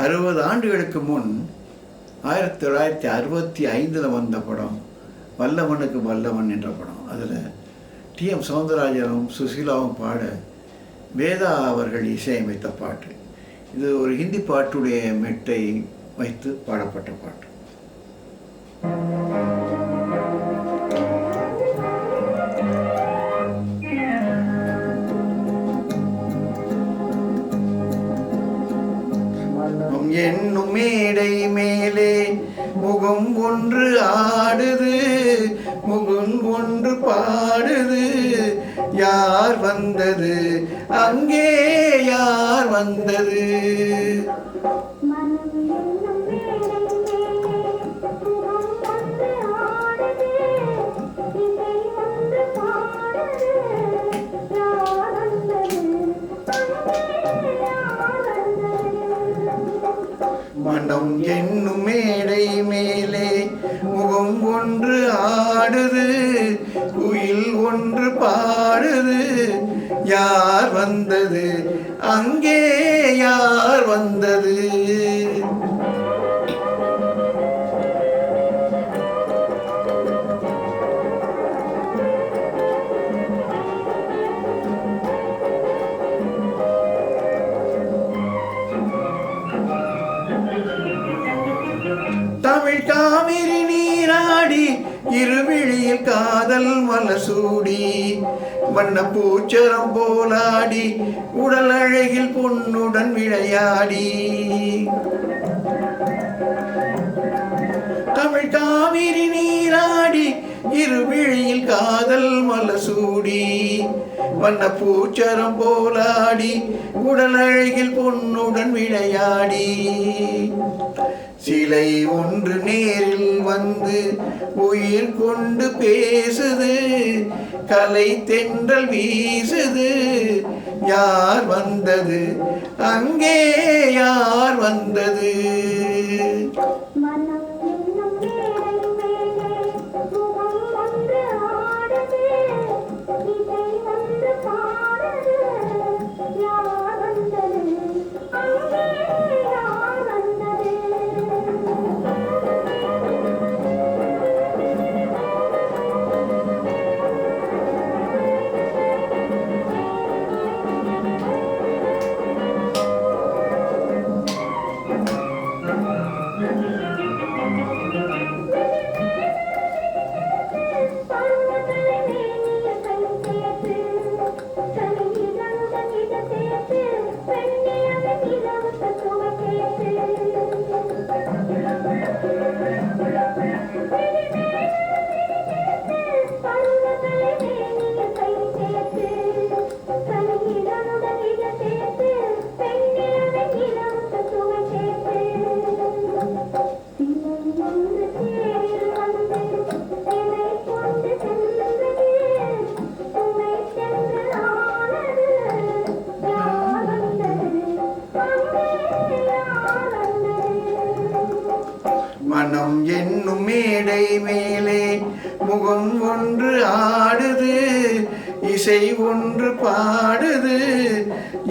60 ஆண்டுகளுக்கு முன் 1965 வந்த படம் வல்லவனுக்கு வல்லவன் என்ற படம். அதில் டி.எம். சௌந்தரராஜனும் சுசீலாவும் பாட வேதா அவர்கள் இசையமைத்த பாட்டு. இது ஒரு ஹிந்தி பாட்டுடைய மெட்டை வைத்து பாடப்பட்ட பாட்டு. என்னும் மேடை மேலே முகம் ஒன்று ஆடுது, முகம் ஒன்று பாடுது, யார் வந்தது அங்கே, யார் வந்தது? மனம் என்னும் மேடை மேலே முகம் ஒன்று ஆடுது, குயில் ஒன்று பாடுது, யார் வந்தது அங்கே, யார் வந்தது? தமிழ் காவிரி நீராடி இருவிழியில் காதல் மலசூடி, வண்ண பூச்சரம் போலாடி உடல் அழகில் பொன்னுடன் விளையாடி. தமிழ் காவிரி நீராடி இருவிழியில் காதல் மலசூடி, வண்ண பூச்சரம் போலாடி உடல் அழகில் பொன்னுடன் விளையாடி. சிலை ஒன்று நேரில் வந்து உயிர் கொண்டு பேசுது, கலை தென்றல் வீசுது, யார் வந்தது அங்கே, யார் வந்தது? மனம் என்னும் மேடை மேலே முகம் ஒன்று ஆடுது, இசை ஒன்று பாடுது,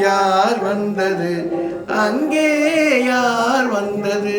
யார் வந்தது அங்கே, யார் வந்தது?